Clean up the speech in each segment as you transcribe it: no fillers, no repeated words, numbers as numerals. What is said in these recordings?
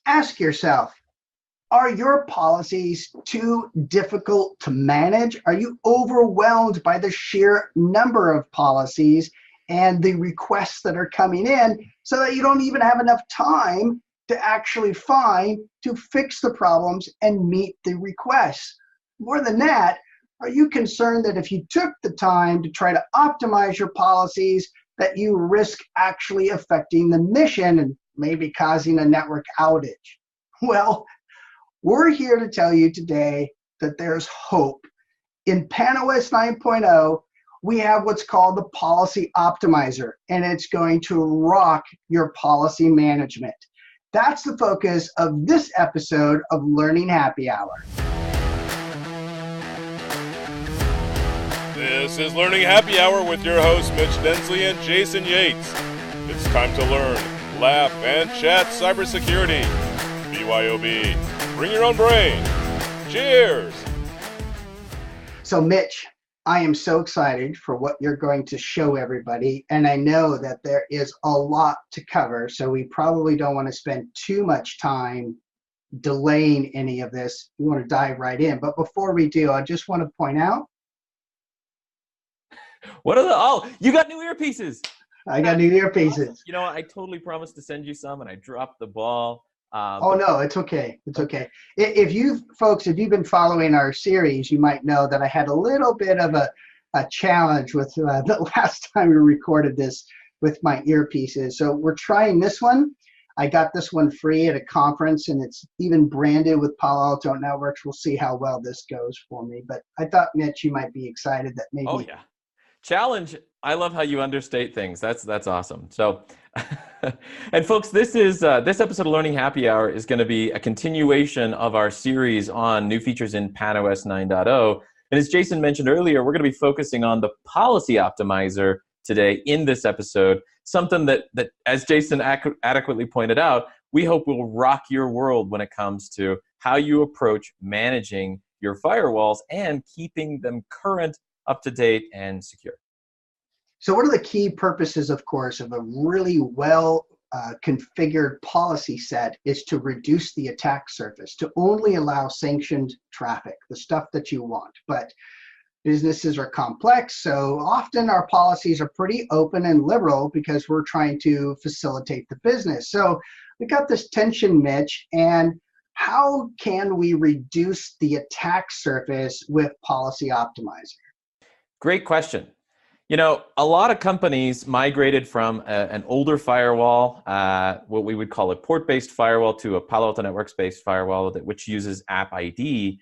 Ask yourself, are your policies too difficult to manage? Are you overwhelmed by the sheer number of policies and the requests that are coming in so that you don't even have enough time to actually fix the problems and meet the requests? More than that, are you concerned that if you took the time to try to optimize your policies, that you risk actually affecting the mission and maybe causing a network outage? Well, we're here to tell you today that there's hope. In PanaOS 9.0, we have what's called the Policy Optimizer, and it's going to rock your policy management. That's the focus of this episode of Learning Happy Hour. This is Learning Happy Hour with your hosts, Mitch Densley and Jason Yates. It's time to learn, laugh, and chat cybersecurity. BYOB. Bring your own brain. Cheers! So, Mitch, I am so excited for what you're going to show everybody, and I know that there is a lot to cover, so we probably don't want to spend too much time delaying any of this. We want to dive right in. But before we do, I just want to point out. You got new earpieces. I got new earpieces. You know what? I totally promised to send you some, and I dropped the ball. No, it's okay. It's okay. If you've been following our series, you might know that I had a little bit of a challenge with the last time we recorded this with my earpieces. So we're trying this one. I got this one free at a conference, and it's even branded with Palo Alto Networks. We'll see how well this goes for me. But I thought, Mitch, you might be excited that maybe. Oh, yeah. Challenge. I love how you understate things. That's awesome. So, and folks, this episode of Learning Happy Hour is going to be a continuation of our series on new features in PanaOS 9.0. And as Jason mentioned earlier, we're going to be focusing on the Policy Optimizer today in this episode. Something that as Jason adequately pointed out, we hope will rock your world when it comes to how you approach managing your firewalls and keeping them current, up to date, and secure. So one of the key purposes, of course, of a really well configured policy set is to reduce the attack surface, to only allow sanctioned traffic, the stuff that you want. But businesses are complex, so often our policies are pretty open and liberal because we're trying to facilitate the business. So we got this tension, Mitch, and how can we reduce the attack surface with Policy Optimizer? Great question. You know, a lot of companies migrated from an older firewall, what we would call a port-based firewall, to a Palo Alto Networks-based firewall which uses App-ID.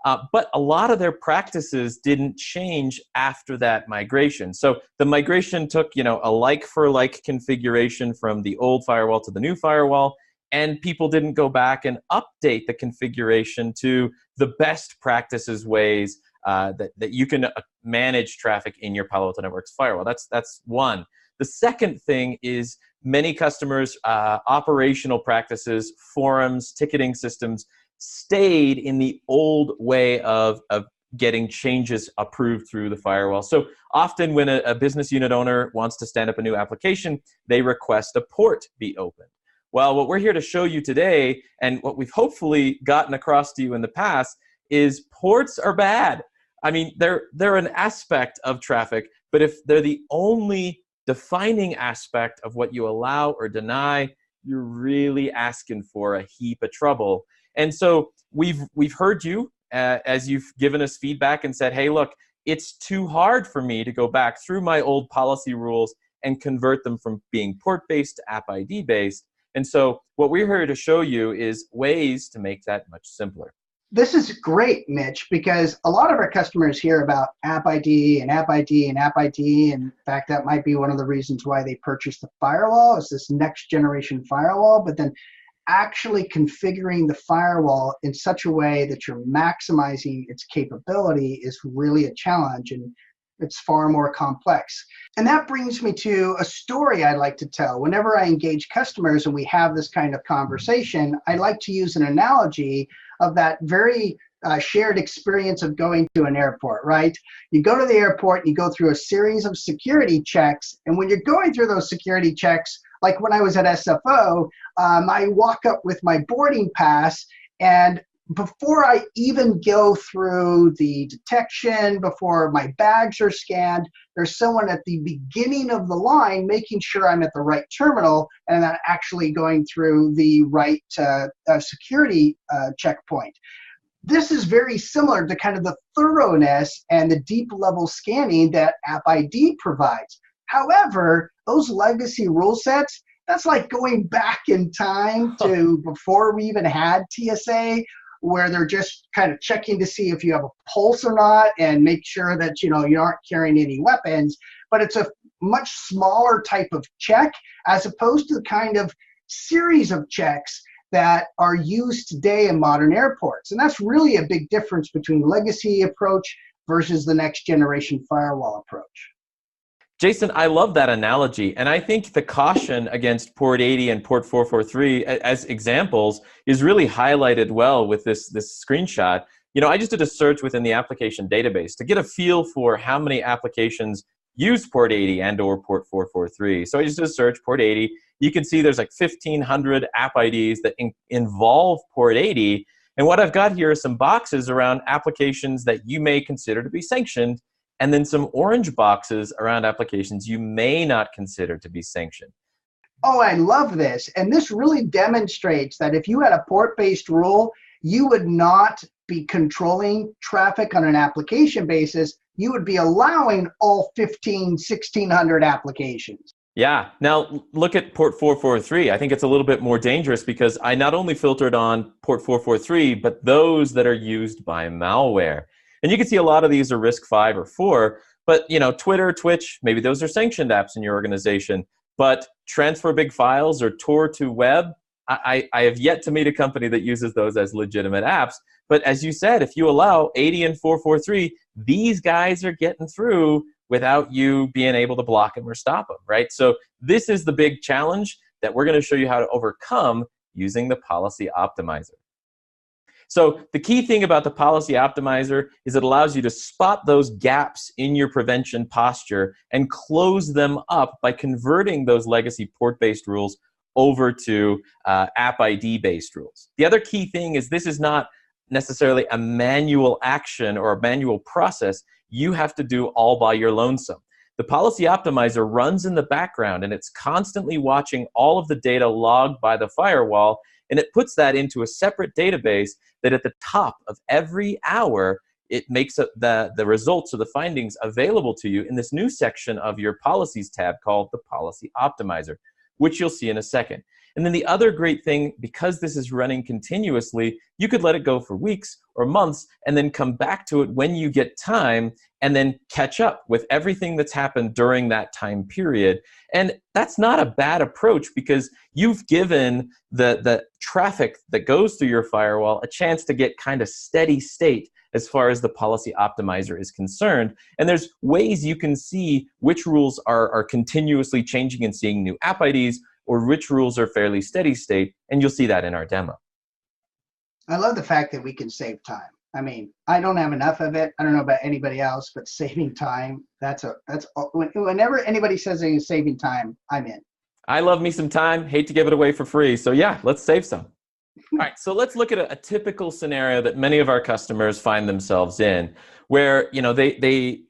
But a lot of their practices didn't change after that migration. So the migration took, a like-for-like configuration from the old firewall to the new firewall, and people didn't go back and update the configuration to the best practices ways that you can manage traffic in your Palo Alto Networks firewall. That's one. The second thing is many customers' operational practices, forums, ticketing systems stayed in the old way of getting changes approved through the firewall. So often when a business unit owner wants to stand up a new application, they request a port be opened. Well, what we're here to show you today, and what we've hopefully gotten across to you in the past, is ports are bad. I mean, they're an aspect of traffic, but if they're the only defining aspect of what you allow or deny, you're really asking for a heap of trouble. And so we've heard you as you've given us feedback and said, hey, look, it's too hard for me to go back through my old policy rules and convert them from being port-based to App-ID based. And so what we're here to show you is ways to make that much simpler. This is great, Mitch, because a lot of our customers hear about App-ID and App-ID and App-ID. In fact, that might be one of the reasons why they purchased the firewall, is this next generation firewall. But then actually configuring the firewall in such a way that you're maximizing its capability is really a challenge, and it's far more complex. And that brings me to a story I like to tell. Whenever I engage customers and we have this kind of conversation, I like to use an analogy of that very shared experience of going to an airport, right? You go to the airport, you go through a series of security checks, and when you're going through those security checks, Like when I was at SFO, I walk up with my boarding pass, and before I even go through the detection, before my bags are scanned, there's someone at the beginning of the line making sure I'm at the right terminal and I'm actually going through the right security checkpoint. This is very similar to kind of the thoroughness and the deep level scanning that App-ID provides. However, those legacy rule sets, that's like going back in time to before we even had TSA, where they're just kind of checking to see if you have a pulse or not and make sure that you aren't carrying any weapons. But it's a much smaller type of check as opposed to the kind of series of checks that are used today in modern airports. And that's really a big difference between legacy approach versus the next generation firewall approach. Jason, I love that analogy. And I think the caution against port 80 and port 443 as examples is really highlighted well with this screenshot. I just did a search within the application database to get a feel for how many applications use port 80 and or port 443. So I just did a search, port 80. You can see there's like 1,500 App-IDs that involve port 80. And what I've got here are some boxes around applications that you may consider to be sanctioned, and then some orange boxes around applications you may not consider to be sanctioned. Oh, I love this. And this really demonstrates that if you had a port-based rule, you would not be controlling traffic on an application basis. You would be allowing all 1,600 applications. Yeah. Now, look at port 443. I think it's a little bit more dangerous because I not only filtered on port 443, but those that are used by malware. And you can see a lot of these are risk 5 or 4, but Twitter, Twitch, maybe those are sanctioned apps in your organization. But transfer big files or Tor to web, I have yet to meet a company that uses those as legitimate apps. But as you said, if you allow 80 and 443, these guys are getting through without you being able to block them or stop them, right? So this is the big challenge that we're going to show you how to overcome using the Policy Optimizer. So the key thing about the Policy Optimizer is it allows you to spot those gaps in your prevention posture and close them up by converting those legacy port-based rules over to App-ID-based rules. The other key thing is this is not necessarily a manual action or a manual process you have to do all by your lonesome. The Policy Optimizer runs in the background and it's constantly watching all of the data logged by the firewall, and it puts that into a separate database that at the top of every hour, it makes the results or the findings available to you in this new section of your Policies tab called the Policy Optimizer, which you'll see in a second. And then the other great thing, because this is running continuously, you could let it go for weeks or months and then come back to it when you get time and then catch up with everything that's happened during that time period. And that's not a bad approach because you've given the traffic that goes through your firewall a chance to get kind of steady state as far as the Policy Optimizer is concerned. And there's ways you can see which rules are continuously changing and seeing new App-IDs, or which rules are fairly steady state, and you'll see that in our demo. I love the fact that we can save time. I mean, I don't have enough of it. I don't know about anybody else, but saving time, whenever anybody says they're saving time, I'm in. I love me some time, hate to give it away for free. So yeah, let's save some. All right, so let's look at a typical scenario that many of our customers find themselves in, where they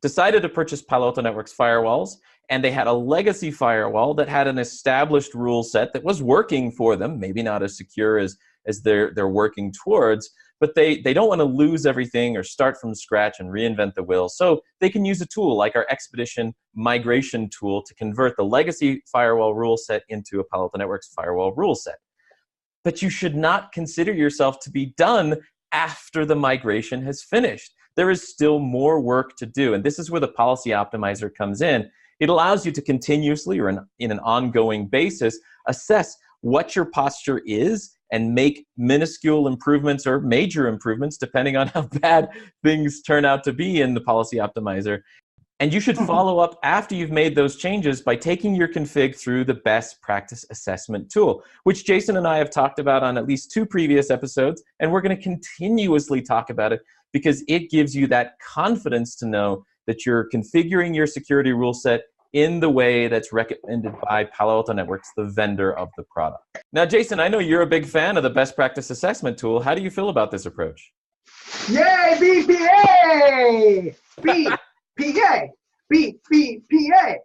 decided to purchase Palo Alto Networks firewalls, and they had a legacy firewall that had an established rule set that was working for them, maybe not as secure as they're working towards, but they don't want to lose everything or start from scratch and reinvent the wheel. So they can use a tool like our Expedition migration tool to convert the legacy firewall rule set into a Palo Alto Networks firewall rule set. But you should not consider yourself to be done after the migration has finished. There is still more work to do, and this is where the Policy Optimizer comes in. It allows you to continuously or in an ongoing basis assess what your posture is and make minuscule improvements or major improvements depending on how bad things turn out to be in the Policy Optimizer. And you should follow up after you've made those changes by taking your config through the best practice assessment tool, which Jason and I have talked about on at least 2 previous episodes, and we're going to continuously talk about it because it gives you that confidence to know that you're configuring your security rule set in the way that's recommended by Palo Alto Networks, the vendor of the product. Now, Jason, I know you're a big fan of the best practice assessment tool. How do you feel about this approach? Yay, BPA! BPA! BPA!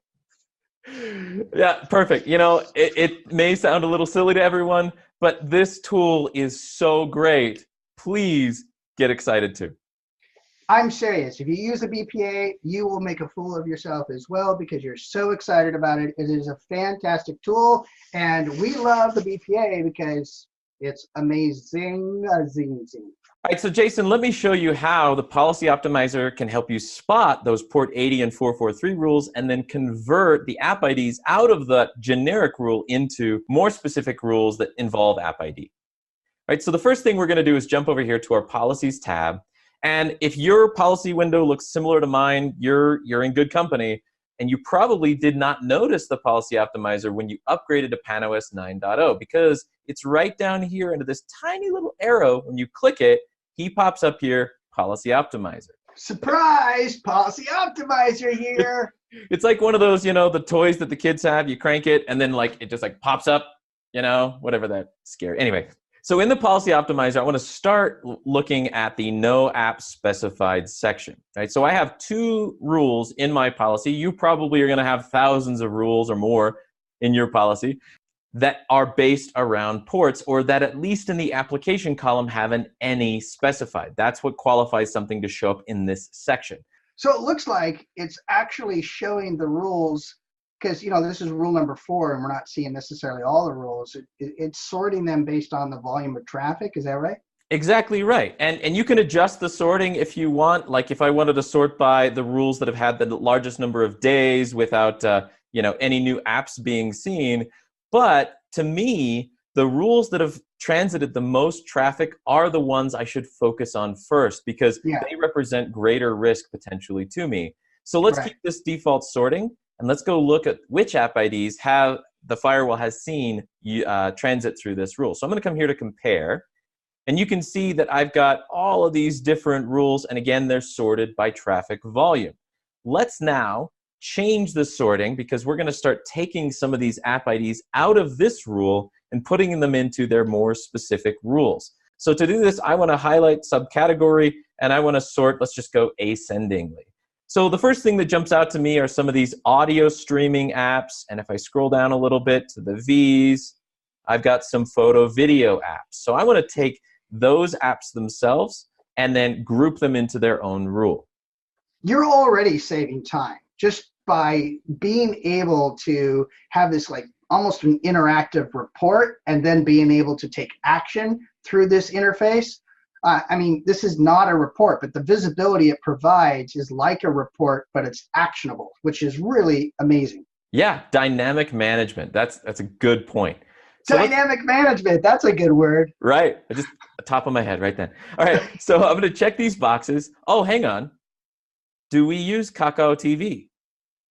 Yeah, perfect. You know, it may sound a little silly to everyone, but this tool is so great. Please get excited too. I'm serious. If you use the BPA, you will make a fool of yourself as well because you're so excited about it. It is a fantastic tool, and we love the BPA because it's amazing. All right, so Jason, let me show you how the Policy Optimizer can help you spot those port 80 and 443 rules and then convert the app IDs out of the generic rule into more specific rules that involve app ID. All right, so the first thing we're going to do is jump over here to our Policies tab. And if your policy window looks similar to mine, you're in good company, and you probably did not notice the Policy Optimizer when you upgraded to PanOS 9.0 because it's right down here under this tiny little arrow. When you click it, he pops up here, Policy Optimizer. Surprise! Policy Optimizer here. It's like one of those, you know, the toys that the kids have. You crank it, and then like it just like pops up, you know, whatever that scary. Anyway, so in the Policy Optimizer, I want to start looking at the No App Specified section. Right? So I have 2 rules in my policy. You probably are going to have thousands of rules or more in your policy that are based around ports, or that at least in the application column have an any specified. That's what qualifies something to show up in this section. So it looks like it's actually showing the rules because, you know, this is rule number 4 and we're not seeing necessarily all the rules. It's sorting them based on the volume of traffic. Is that right? Exactly right. And you can adjust the sorting if you want. Like if I wanted to sort by the rules that have had the largest number of days without you know, any new apps being seen. But to me, the rules that have transited the most traffic are the ones I should focus on first because they represent greater risk potentially to me. So let's keep this default sorting and let's go look at which app IDs have the firewall has seen transit through this rule. So I'm going to come here to compare, and you can see that I've got all of these different rules, and again, they're sorted by traffic volume. Let's now change the sorting because we're going to start taking some of these app IDs out of this rule and putting them into their more specific rules. So to do this, I want to highlight subcategory and I want to sort, let's just go ascendingly. So the first thing that jumps out to me are some of these audio streaming apps. And if I scroll down a little bit to the V's, I've got some photo video apps. So I want to take those apps themselves and then group them into their own rule. You're already saving time just by being able to have this like almost an interactive report and then being able to take action through this interface. I mean, this is not a report, but the visibility it provides is like a report, but it's actionable, which is really amazing. Yeah, dynamic management. That's a good point. So dynamic management, that's a good word. Right, just top of my head right then. All right, so I'm going to check these boxes. Oh, hang on. Do we use Kakao TV?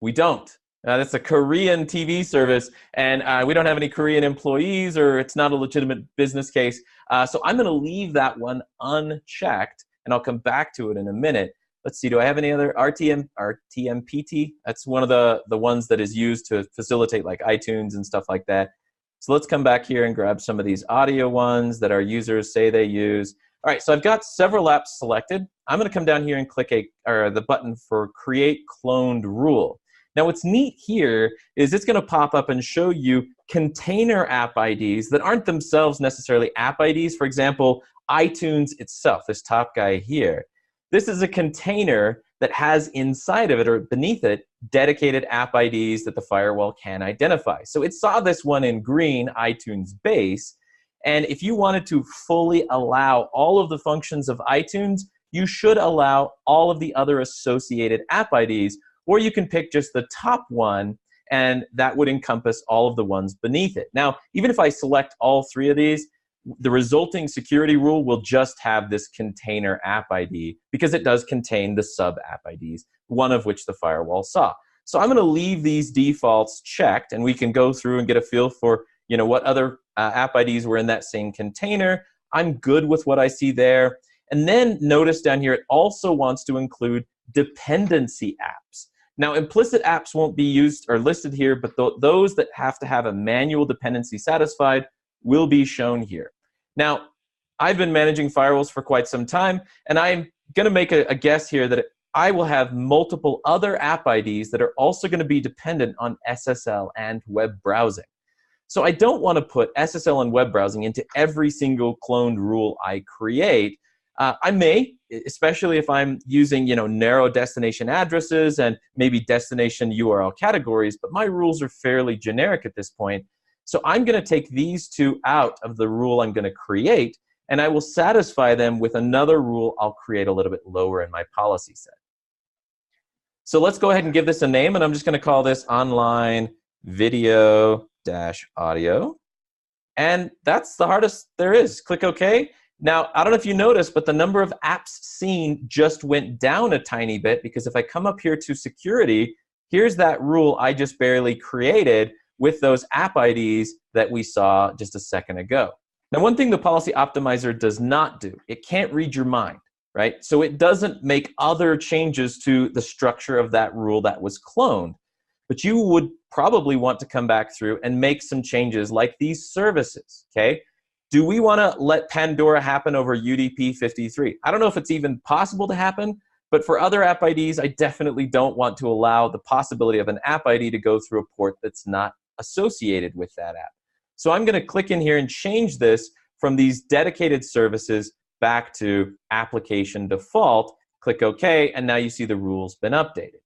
We don't. That's a Korean TV service, and we don't have any Korean employees, or it's not a legitimate business case. So I'm going to leave that one unchecked, and I'll come back to it in a minute. Let's see, do I have any other RTMPT? That's one of the ones that is used to facilitate like iTunes and stuff like that. So let's come back here and grab some of these audio ones that our users say they use. All right, so I've got several apps selected. I'm going to come down here and click the button for Create Cloned Rule. Now, what's neat here is it's going to pop up and show you container app IDs that aren't themselves necessarily app IDs. For example, iTunes itself, this top guy here. This is a container that has inside of it or beneath it dedicated app IDs that the firewall can identify. So it saw this one in green, iTunes base. And if you wanted to fully allow all of the functions of iTunes, you should allow all of the other associated app IDs. Or you can pick just the top one, and that would encompass all of the ones beneath it. Now, even if I select all 3 of these, the resulting security rule will just have this container app ID because it does contain the sub app IDs, one of which the firewall saw. So I'm going to leave these defaults checked, and we can go through and get a feel for what other app IDs were in that same container. I'm good with what I see there. And then notice down here, it also wants to include dependency apps. Now, implicit apps won't be used or listed here, but those that have to have a manual dependency satisfied will be shown here. Now, I've been managing firewalls for quite some time, and I'm going to make a guess here that I will have multiple other app IDs that are also going to be dependent on SSL and web browsing. So I don't want to put SSL and web browsing into every single cloned rule I create. I may, especially if I'm using, narrow destination addresses and maybe destination URL categories, but my rules are fairly generic at this point. So I'm going to take these two out of the rule I'm going to create, and I will satisfy them with another rule I'll create a little bit lower in my policy set. So let's go ahead and give this a name, and I'm just going to call this online video-audio. And that's the hardest there is. Click OK. Now, I don't know if you noticed, but the number of apps seen just went down a tiny bit, because if I come up here to security, here's that rule I just barely created with those app IDs that we saw just a second ago. Now, one thing the policy optimizer does not do, it can't read your mind, right? So it doesn't make other changes to the structure of that rule that was cloned. But you would probably want to come back through and make some changes like these services, okay? Do we want to let Pandora happen over UDP 53? I don't know if it's even possible to happen, but for other app IDs, I definitely don't want to allow the possibility of an app ID to go through a port that's not associated with that app. So I'm going to click in here and change this from these dedicated services back to application default. Click OK, and now you see the rule's been updated.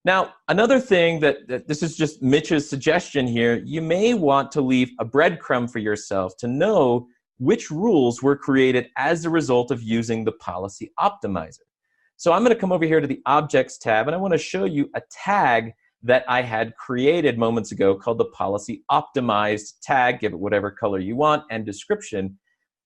Now, another thing that this is just Mitch's suggestion here, you may want to leave a breadcrumb for yourself to know which rules were created as a result of using the policy optimizer. So I'm going to come over here to the Objects tab, and I want to show you a tag that I had created moments ago called the policy optimized tag. Give it whatever color you want and description.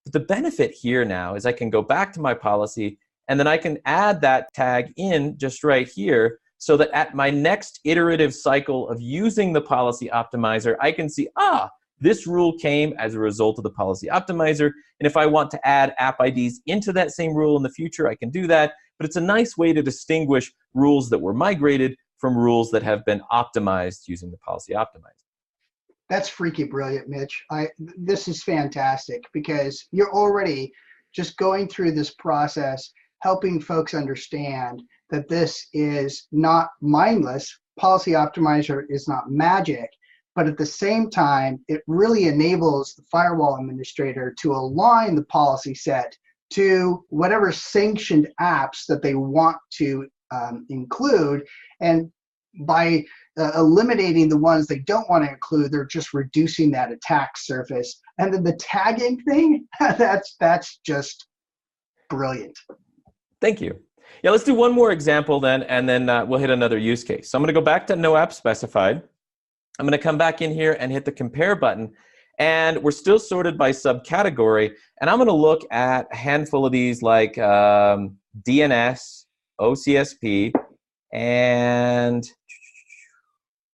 But the benefit here now is I can go back to my policy, and then I can add that tag in just right here, so that at my next iterative cycle of using the policy optimizer, I can see, this rule came as a result of the policy optimizer. And if I want to add app IDs into that same rule in the future, I can do that. But it's a nice way to distinguish rules that were migrated from rules that have been optimized using the policy optimizer. That's freaky brilliant, Mitch. This is fantastic, because you're already just going through this process, helping folks understand that this is not mindless. Policy optimizer is not magic, but at the same time, it really enables the firewall administrator to align the policy set to whatever sanctioned apps that they want to include. And by eliminating the ones they don't want to include, they're just reducing that attack surface. And then the tagging thing, that's just brilliant. Thank you. Yeah, let's do one more example then, and then we'll hit another use case. So I'm going to go back to no app specified. I'm going to come back in here and hit the compare button, and we're still sorted by subcategory. And I'm going to look at a handful of these like DNS, OCSP, and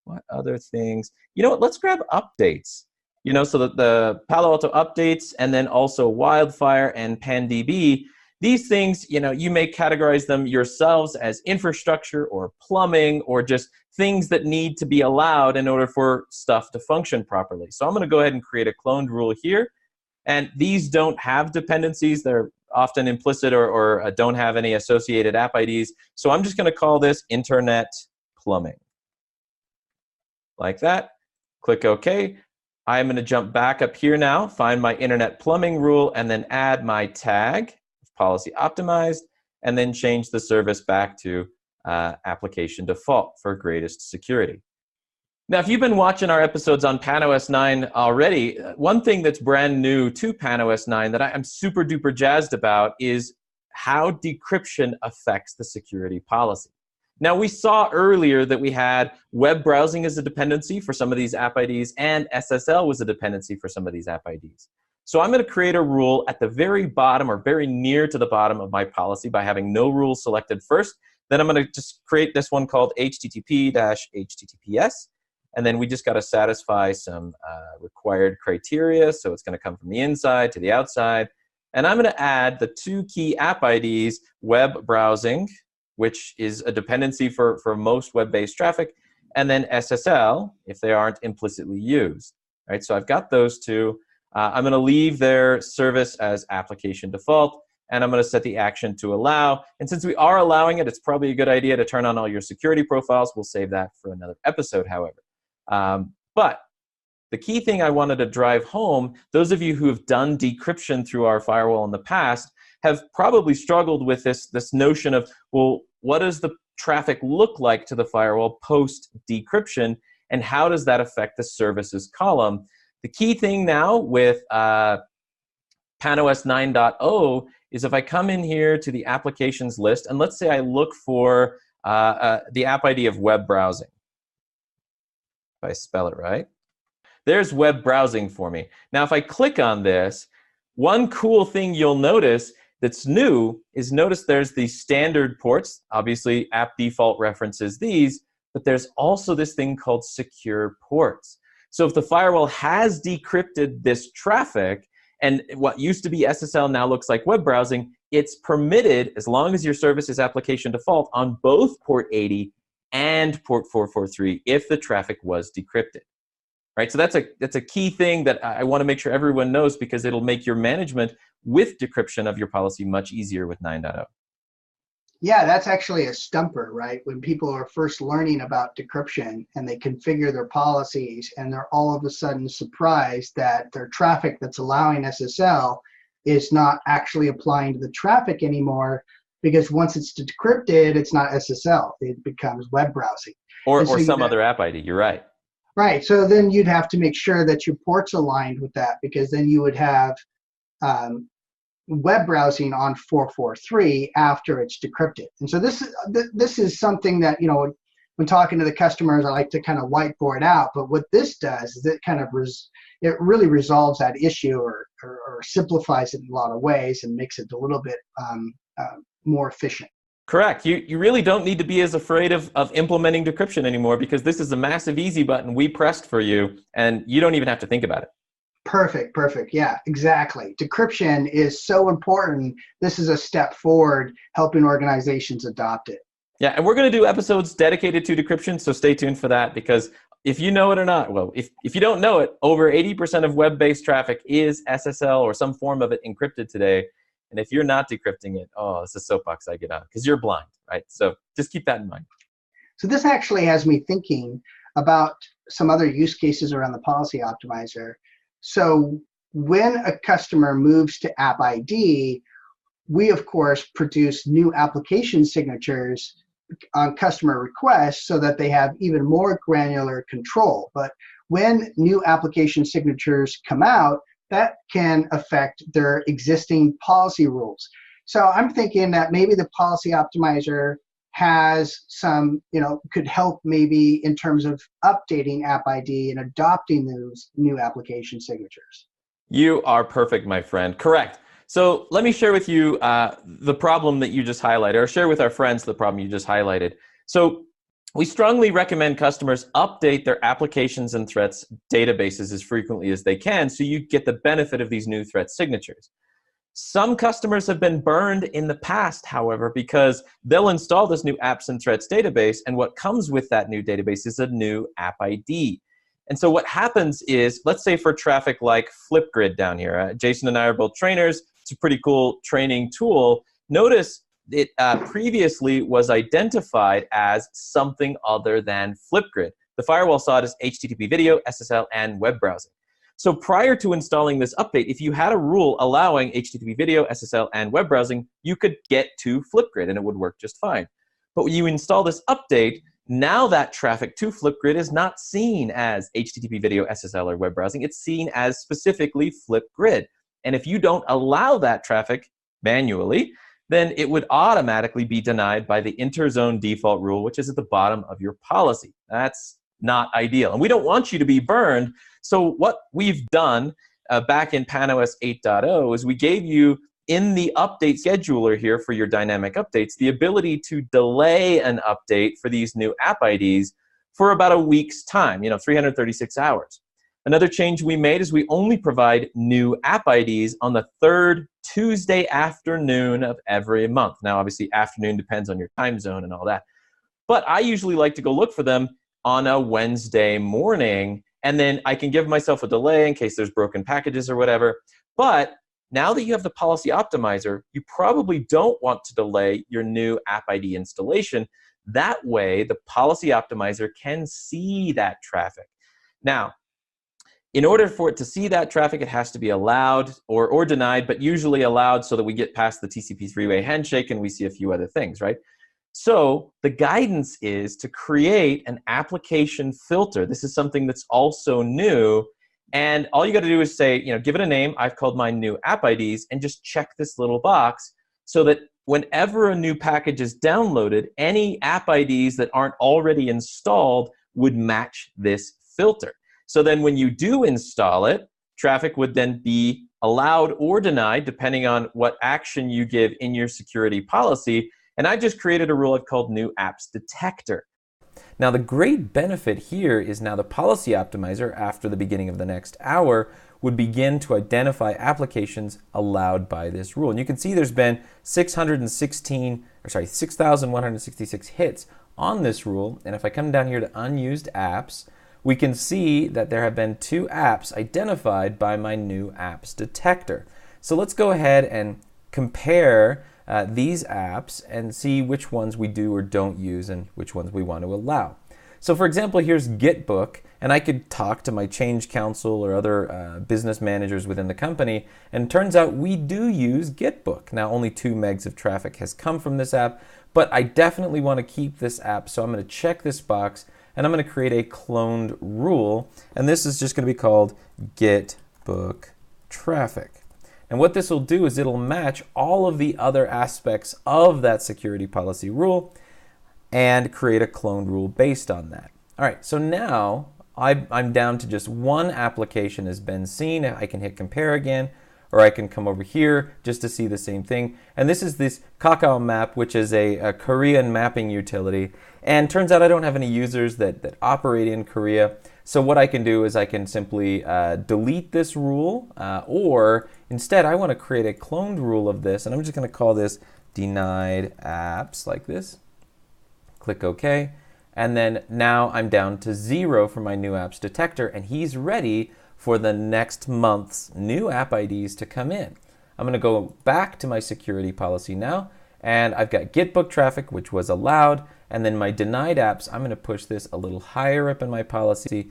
what other things? You know what? Let's grab updates. So that the Palo Alto updates, and then also Wildfire and PanDB. These things, you may categorize them yourselves as infrastructure or plumbing or just things that need to be allowed in order for stuff to function properly. So I'm going to go ahead and create a cloned rule here. And these don't have dependencies. They're often implicit or don't have any associated app IDs. So I'm just going to call this Internet Plumbing. Like that. Click OK. I'm going to jump back up here now, find my Internet Plumbing rule, and then add my tag. Policy optimized, and then change the service back to application default for greatest security. Now, if you've been watching our episodes on PanOS 9 already, one thing that's brand new to PanOS 9 that I'm super duper jazzed about is how decryption affects the security policy. Now, we saw earlier that we had web browsing as a dependency for some of these app IDs, and SSL was a dependency for some of these app IDs. So I'm going to create a rule at the very bottom or very near to the bottom of my policy by having no rule selected first. Then I'm going to just create this one called HTTP-HTTPS. And then we just got to satisfy some required criteria. So it's going to come from the inside to the outside. And I'm going to add the two key app IDs, web browsing which is a dependency for most web-based traffic, and then SSL if they aren't implicitly used. Right? So I've got those two. I'm going to leave their service as application default, and I'm going to set the action to allow. And since we are allowing it, it's probably a good idea to turn on all your security profiles. We'll save that for another episode, however. But the key thing I wanted to drive home, those of you who have done decryption through our firewall in the past have probably struggled with this notion of, well, what does the traffic look like to the firewall post-decryption, and how does that affect the services column? The key thing now with PanOS 9.0 is if I come in here to the applications list, and let's say I look for the app ID of web browsing. If I spell it right. There's web browsing for me. Now, if I click on this, one cool thing you'll notice that's new is notice there's the standard ports. Obviously, app default references these, but there's also this thing called secure ports. So if the firewall has decrypted this traffic, and what used to be SSL now looks like web browsing, it's permitted, as long as your service is application default, on both port 80 and port 443 if the traffic was decrypted. Right? So that's a key thing that I want to make sure everyone knows, because it'll make your management with decryption of your policy much easier with 9.0. Yeah, that's actually a stumper, right? When people are first learning about decryption and they configure their policies and they're all of a sudden surprised that their traffic that's allowing SSL is not actually applying to the traffic anymore, because once it's decrypted, it's not SSL. It becomes web browsing. Or some other app ID, you're right. Right, so then you'd have to make sure that your port's aligned with that, because then you would have web browsing on 443 after it's decrypted. And so this is something that, you know, when talking to the customers, I like to kind of whiteboard out. But what this does is it kind of it really resolves that issue, or simplifies it in a lot of ways and makes it a little bit more efficient. Correct. You really don't need to be as afraid of implementing decryption anymore, because this is a massive easy button we pressed for you, and you don't even have to think about it. Perfect. Yeah, exactly. Decryption is so important. This is a step forward, helping organizations adopt it. Yeah, and we're going to do episodes dedicated to decryption, so stay tuned for that, because if you know it or not, well, if you don't know it, over 80% of web-based traffic is SSL or some form of it encrypted today. And if you're not decrypting it, oh, it's a soapbox I get on, because you're blind, right? So just keep that in mind. So this actually has me thinking about some other use cases around the policy optimizer. So when a customer moves to App-ID, we, of course, produce new application signatures on customer requests so that they have even more granular control. But when new application signatures come out, that can affect their existing policy rules. So I'm thinking that maybe the policy optimizer has some, could help maybe in terms of updating App-ID and adopting those new application signatures. You are perfect, my friend. Correct. So let me share with you the problem that you just highlighted, or share with our friends the problem you just highlighted. So we strongly recommend customers update their applications and threats databases as frequently as they can, so you get the benefit of these new threat signatures. Some customers have been burned in the past, however, because they'll install this new apps and threats database, and what comes with that new database is a new app ID. And so what happens is, let's say for traffic like Flipgrid down here, Jason and I are both trainers. It's a pretty cool training tool. Notice it previously was identified as something other than Flipgrid. The firewall saw it as HTTP video, SSL, and web browsing. So prior to installing this update, if you had a rule allowing HTTP video, SSL, and web browsing, you could get to Flipgrid and it would work just fine. But when you install this update, now that traffic to Flipgrid is not seen as HTTP video, SSL, or web browsing. It's seen as specifically Flipgrid. And if you don't allow that traffic manually, then it would automatically be denied by the interzone default rule, which is at the bottom of your policy. That's not ideal. And we don't want you to be burned. So what we've done back in PanOS 8.0 is we gave you, in the update scheduler here for your dynamic updates, the ability to delay an update for these new app IDs for about a week's time, 336 hours. Another change we made is we only provide new app IDs on the third Tuesday afternoon of every month. Now, obviously, afternoon depends on your time zone and all that. But I usually like to go look for them on a Wednesday morning, and then I can give myself a delay in case there's broken packages or whatever. But now that you have the policy optimizer, you probably don't want to delay your new app ID installation. That way, the policy optimizer can see that traffic. Now, in order for it to see that traffic, it has to be allowed or denied, but usually allowed so that we get past the TCP three-way handshake and we see a few other things, right? So the guidance is to create an application filter. This is something that's also new. And all you got to do is say, give it a name. I've called mine new app IDs, and just check this little box so that whenever a new package is downloaded, any app IDs that aren't already installed would match this filter. So then when you do install it, traffic would then be allowed or denied depending on what action you give in your security policy. And I just created a rule I've called new apps detector. Now the great benefit here is now the policy optimizer after the beginning of the next hour would begin to identify applications allowed by this rule. And you can see there's been 6,166 hits on this rule. And if I come down here to unused apps, we can see that there have been 2 apps identified by my new apps detector. So let's go ahead and compare these apps and see which ones we do or don't use and which ones we want to allow. So for example, here's Gitbook, and I could talk to my change counsel or other business managers within the company, and it turns out we do use Gitbook. Now only 2 megs of traffic has come from this app, but I definitely want to keep this app, so I'm going to check this box and I'm going to create a cloned rule, and this is just going to be called Gitbook traffic. And what this will do is it'll match all of the other aspects of that security policy rule and create a cloned rule based on that. All right, so now I'm down to just 1 application has been seen. I can hit compare again, or I can come over here just to see the same thing. And this is this Kakao map, which is a Korean mapping utility. And turns out I don't have any users that operate in Korea. So what I can do is I can simply delete this rule, or instead I want to create a cloned rule of this, and I'm just going to call this denied apps like this. Click OK. And then now I'm down to 0 for my new apps detector, and he's ready for the next month's new app IDs to come in. I'm going to go back to my security policy now, and I've got Gitbook traffic, which was allowed, and then my denied apps, I'm going to push this a little higher up in my policy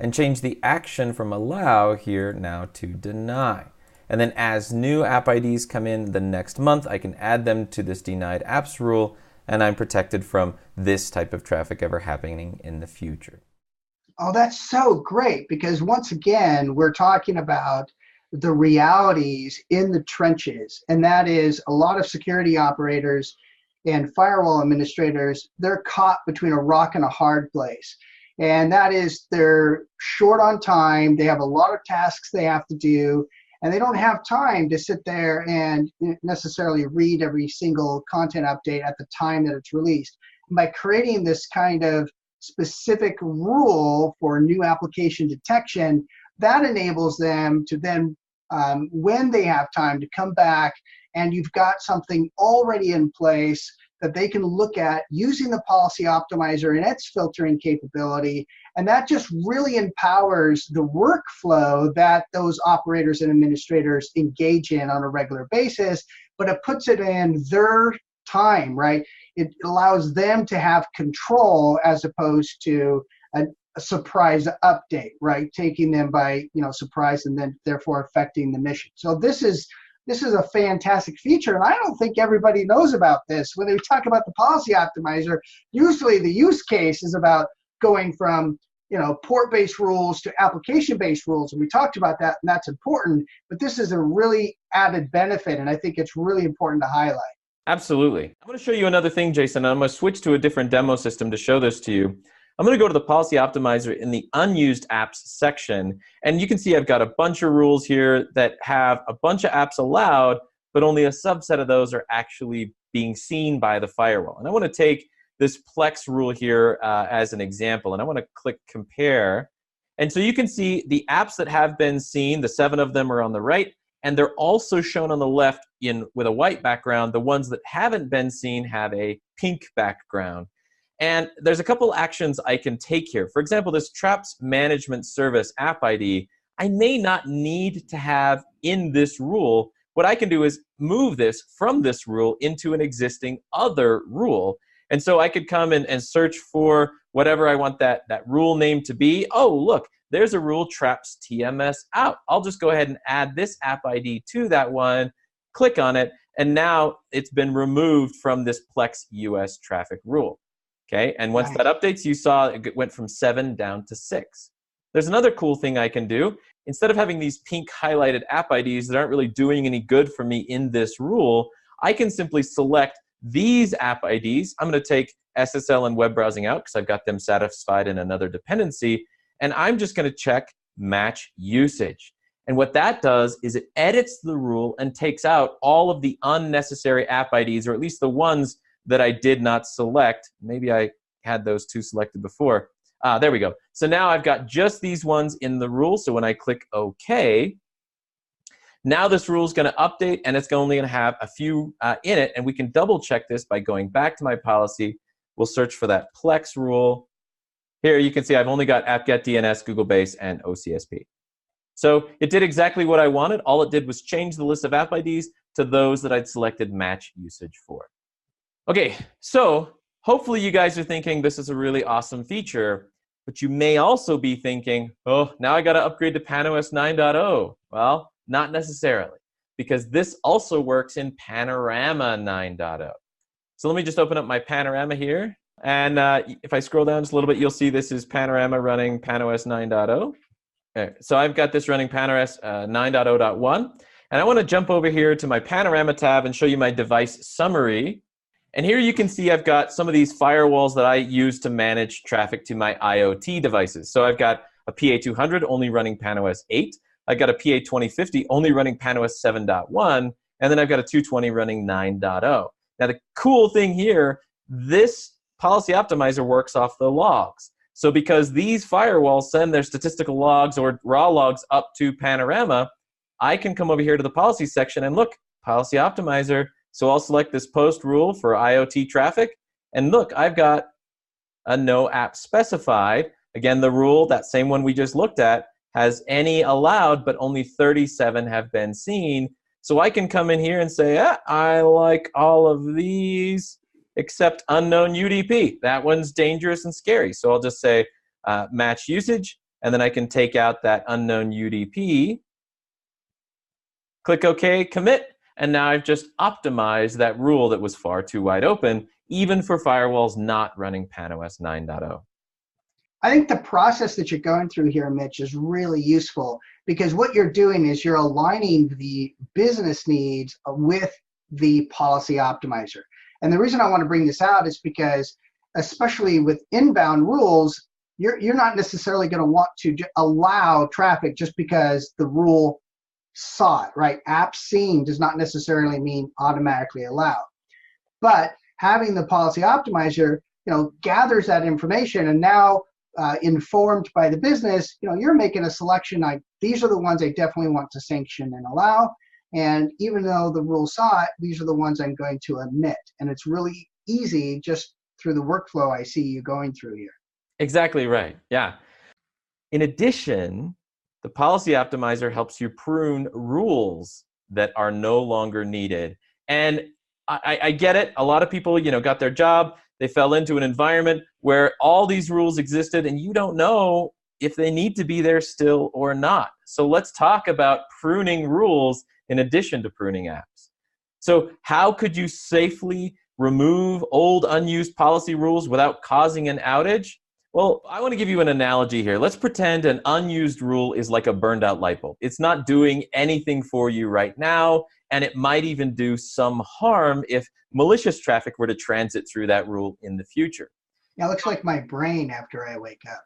and change the action from allow here now to deny. And then as new app IDs come in the next month, I can add them to this denied apps rule, and I'm protected from this type of traffic ever happening in the future. Oh, that's so great, because once again, we're talking about the realities in the trenches, and that is a lot of security operators and firewall administrators, they're caught between a rock and a hard place. And that is they're short on time, they have a lot of tasks they have to do, and they don't have time to sit there and necessarily read every single content update at the time that it's released. And by creating this kind of specific rule for new application detection, that enables them to then, when they have time, to come back, and you've got something already in place that they can look at using the policy optimizer and its filtering capability. And that just really empowers the workflow that those operators and administrators engage in on a regular basis, but it puts it in their time, right? It allows them to have control as opposed to a surprise update, right? Taking them by surprise, and then therefore affecting the mission. So this is a fantastic feature, and I don't think everybody knows about this. When they talk about the policy optimizer, usually the use case is about going from port-based rules to application-based rules, and we talked about that, and that's important. But this is a really added benefit, and I think it's really important to highlight. Absolutely. I'm going to show you another thing, Jason. I'm going to switch to a different demo system to show this to you. I'm going to go to the policy optimizer in the unused apps section, and you can see I've got a bunch of rules here that have a bunch of apps allowed, but only a subset of those are actually being seen by the firewall. And I want to take this Plex rule here as an example, and I want to click compare. And so you can see the apps that have been seen, the 7 of them are on the right, and they're also shown on the left with a white background. The ones that haven't been seen have a pink background. And there's a couple actions I can take here. For example, this Traps Management Service app ID, I may not need to have in this rule. What I can do is move this from this rule into an existing other rule. And so I could come and search for whatever I want that rule name to be. Oh, look, there's a rule, Traps TMS out. I'll just go ahead and add this app ID to that one, click on it, and now it's been removed from this Plex US traffic rule. Okay, and once that updates, you saw it went from 7 down to 6. There's another cool thing I can do. Instead of having these pink highlighted app IDs that aren't really doing any good for me in this rule, I can simply select these app IDs. I'm going to take SSL and web browsing out because I've got them satisfied in another dependency, and I'm just going to check match usage. And what that does is it edits the rule and takes out all of the unnecessary app IDs, or at least the ones that I did not select. Maybe I had those 2 selected before. There we go. So now I've got just these ones in the rule. So when I click OK, now this rule is going to update, and it's only going to have a few in it. And we can double check this by going back to my policy. We'll search for that Plex rule. Here you can see I've only got apt-get DNS, Google Base, and OCSP. So it did exactly what I wanted. All it did was change the list of app IDs to those that I'd selected match usage for. Okay, so hopefully you guys are thinking this is a really awesome feature, but you may also be thinking, oh, now I got to upgrade to PanOS 9.0. Well, not necessarily, because this also works in Panorama 9.0. So let me just open up my Panorama here. And if I scroll down just a little bit, you'll see this is Panorama running PanOS 9.0. Okay, so I've got this running PanOS 9.0.1. And I want to jump over here to my Panorama tab and show you my device summary. And here you can see I've got some of these firewalls that I use to manage traffic to my IoT devices. So I've got a PA200 only running PanOS 8. I've got a PA2050 only running PanOS 7.1. And then I've got a 220 running 9.0. Now the cool thing here, this policy optimizer works off the logs. So because these firewalls send their statistical logs or raw logs up to Panorama, I can come over here to the policy section and look, policy optimizer. So I'll select this post rule for IoT traffic. And look, I've got a no app specified. Again, the rule, that same one we just looked at, has any allowed, but only 37 have been seen. So I can come in here and say, I like all of these except unknown UDP. That one's dangerous and scary. So I'll just say match usage, and then I can take out that unknown UDP. Click OK, commit. And now I've just optimized that rule that was far too wide open, even for firewalls not running PanOS 9.0. I think the process that you're going through here, Mitch, is really useful, because what you're doing is you're aligning the business needs with the policy optimizer. And the reason I want to bring this out is because, especially with inbound rules, you're not necessarily going to want to allow traffic just because the rule saw it, right? App seen does not necessarily mean automatically allowed. But having the policy optimizer, gathers that information, and now informed by the business, you're making a selection like these are the ones I definitely want to sanction and allow. And even though the rule saw it, these are the ones I'm going to omit. And it's really easy just through the workflow I see you going through here. Exactly right. Yeah. In addition, the policy optimizer helps you prune rules that are no longer needed. And I get it. A lot of people, got their job. They fell into an environment where all these rules existed, and you don't know if they need to be there still or not. So let's talk about pruning rules in addition to pruning apps. So how could you safely remove old unused policy rules without causing an outage? Well, I want to give you an analogy here. Let's pretend an unused rule is like a burned out light bulb. It's not doing anything for you right now, and it might even do some harm if malicious traffic were to transit through that rule in the future. Yeah, it looks like my brain after I wake up.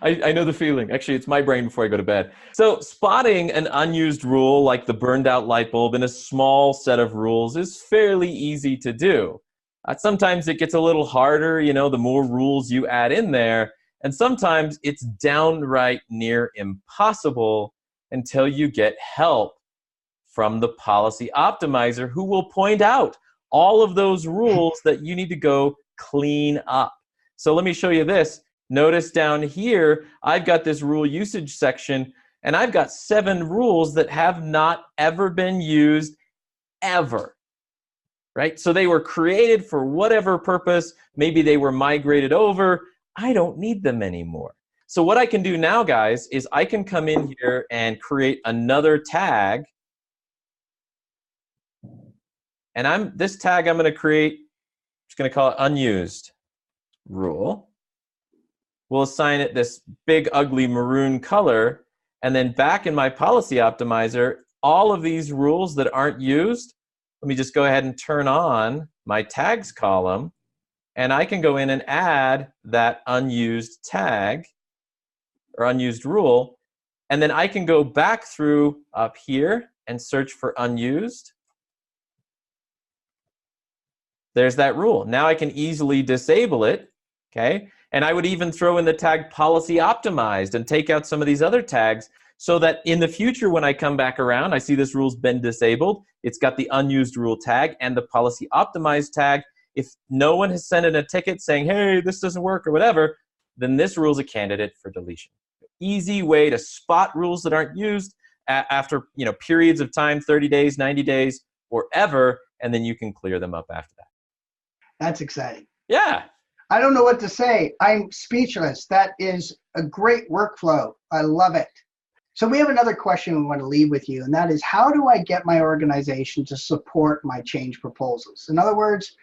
I know the feeling. Actually, it's my brain before I go to bed. So spotting an unused rule like the burned out light bulb in a small set of rules is fairly easy to do. Sometimes it gets a little harder, the more rules you add in there. And sometimes it's downright near impossible until you get help from the policy optimizer, who will point out all of those rules that you need to go clean up. So let me show you this. Notice down here, I've got this rule usage section, and I've got 7 rules that have not ever been used ever, right? So they were created for whatever purpose. Maybe they were migrated over. I don't need them anymore. So what I can do now, guys, is I can come in here and create another tag. And this tag I'm going to create, I'm just going to call it unused rule. We'll assign it this big, ugly maroon color. And then back in my policy optimizer, all of these rules that aren't used, let me just go ahead and turn on my tags column. And I can go in and add that unused tag or unused rule. And then I can go back through up here and search for unused. There's that rule. Now I can easily disable it, okay? And I would even throw in the tag policy optimized and take out some of these other tags so that in the future when I come back around, I see this rule's been disabled. It's got the unused rule tag and the policy optimized tag. If no one has sent in a ticket saying, hey, this doesn't work or whatever, then this rule is a candidate for deletion. Easy way to spot rules that aren't used after periods of time, 30 days, 90 days, or ever, and then you can clear them up after that. That's exciting. Yeah. I don't know what to say. I'm speechless. That is a great workflow. I love it. So we have another question we want to leave with you, and that is, how do I get my organization to support my change proposals? In other words,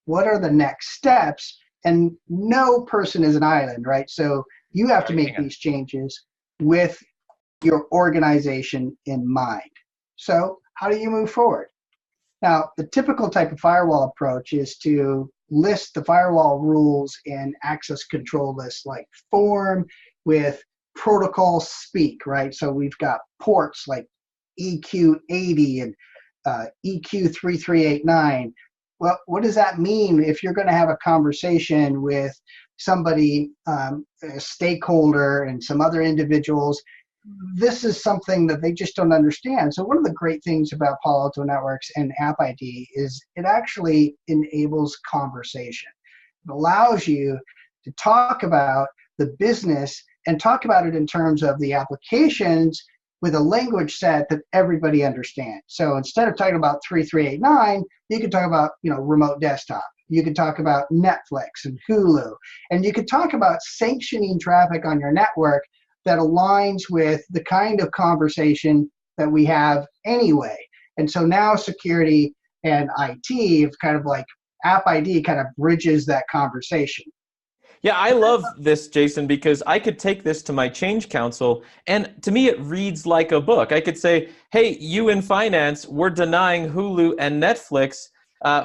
what are the next steps? And no person is an island, right? So you have to make these changes with your organization in mind. So how do you move forward? Now, the typical type of firewall approach is to list the firewall rules in access control lists like form with protocol speak, right? So we've got ports like EQ80 and EQ3389. Well, what does that mean if you're going to have a conversation with somebody, a stakeholder and some other individuals? This is something that they just don't understand. So one of the great things about Palo Alto Networks and App-ID is it actually enables conversation. It allows you to talk about the business and talk about it in terms of the applications with a language set that everybody understands. So instead of talking about 3389, you can talk about remote desktop. You can talk about Netflix and Hulu, and you can talk about sanctioning traffic on your network that aligns with the kind of conversation that we have anyway. And so now security and IT, kind of like App-ID, kind of bridges that conversation. Yeah, I love this, Jason, because I could take this to my change council, and to me it reads like a book. I could say, hey, you in finance, we're denying Hulu and Netflix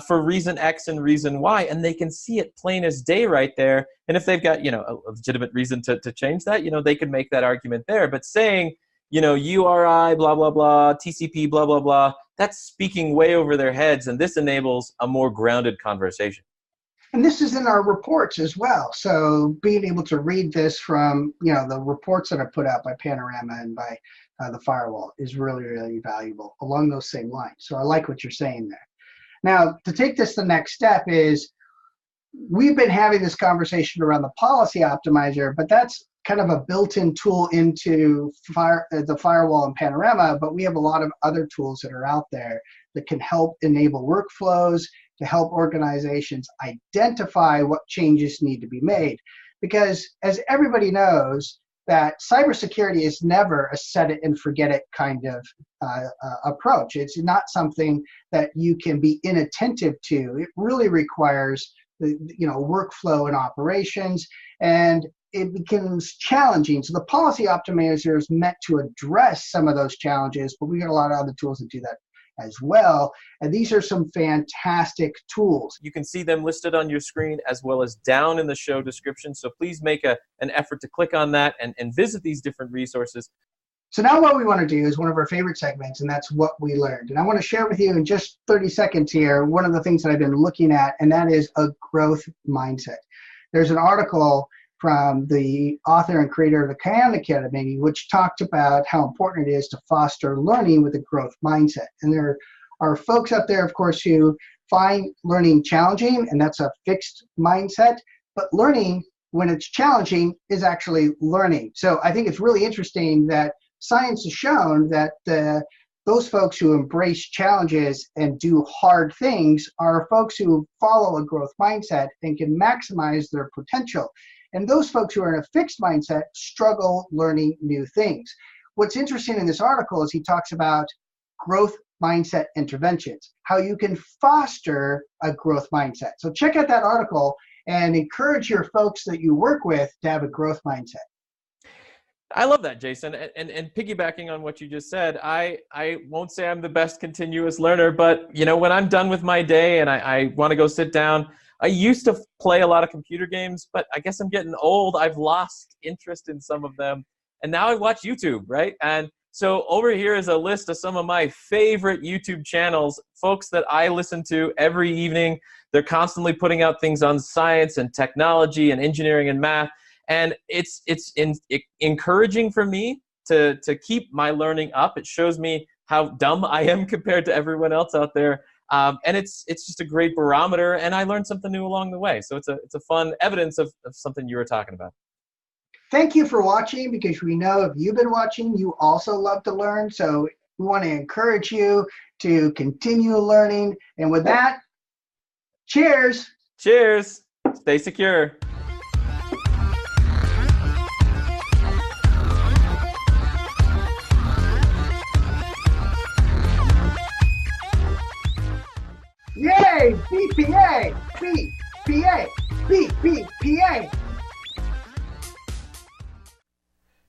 for reason X and reason Y, and they can see it plain as day right there. And if they've got, a legitimate reason to change that, they could make that argument there. But saying, URI, blah, blah, blah, TCP, blah, blah, blah, that's speaking way over their heads, and this enables a more grounded conversation. And this is in our reports as well. So being able to read this from, the reports that are put out by Panorama and by the firewall is really, really valuable along those same lines. So I like what you're saying there. Now, to take this the next step is, we've been having this conversation around the policy optimizer, but that's kind of a built-in tool into the firewall and Panorama, but we have a lot of other tools that are out there that can help enable workflows, to help organizations identify what changes need to be made. Because as everybody knows, that cybersecurity is never a set it and forget it kind of approach. It's not something that you can be inattentive to. It really requires workflow and operations, and it becomes challenging. So the policy optimizer is meant to address some of those challenges, but we got a lot of other tools that do that as well. And these are some fantastic tools. You can see them listed on your screen as well as down in the show description. So please make an effort to click on that and visit these different resources. So now what we want to do is one of our favorite segments, and that's what we learned. And I want to share with you in just 30 seconds here one of the things that I've been looking at, and that is a growth mindset. There's an article from the author and creator of the Khan Academy, which talked about how important it is to foster learning with a growth mindset. And there are folks out there, of course, who find learning challenging, and that's a fixed mindset. But learning, when it's challenging, is actually learning. So I think it's really interesting that science has shown that those folks who embrace challenges and do hard things are folks who follow a growth mindset and can maximize their potential. And those folks who are in a fixed mindset struggle learning new things. What's interesting in this article is he talks about growth mindset interventions, how you can foster a growth mindset. So check out that article and encourage your folks that you work with to have a growth mindset. I love that, Jason. And piggybacking on what you just said, I won't say I'm the best continuous learner, but when I'm done with my day and I want to go sit down, I used to play a lot of computer games, but I guess I'm getting old. I've lost interest in some of them. And now I watch YouTube, right? And so over here is a list of some of my favorite YouTube channels, folks that I listen to every evening. They're constantly putting out things on science and technology and engineering and math. And it's encouraging for me to keep my learning up. It shows me how dumb I am compared to everyone else out there. And it's just a great barometer, and I learned something new along the way. So it's a fun evidence of something you were talking about. Thank you for watching, because we know if you've been watching, you also love to learn. So we want to encourage you to continue learning. And with that, cheers. Cheers. Stay secure. Yay! BPA! BPA! BPA!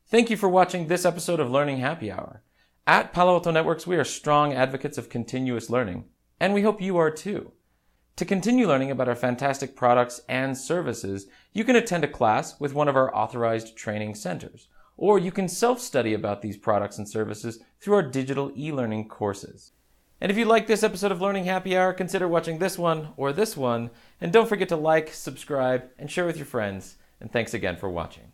Thank you for watching this episode of Learning Happy Hour. At Palo Alto Networks, we are strong advocates of continuous learning, and we hope you are too. To continue learning about our fantastic products and services, you can attend a class with one of our authorized training centers, or you can self-study about these products and services through our digital e-learning courses. And if you like this episode of Learning Happy Hour, consider watching this one or this one, and don't forget to like, subscribe, and share with your friends. And thanks again for watching.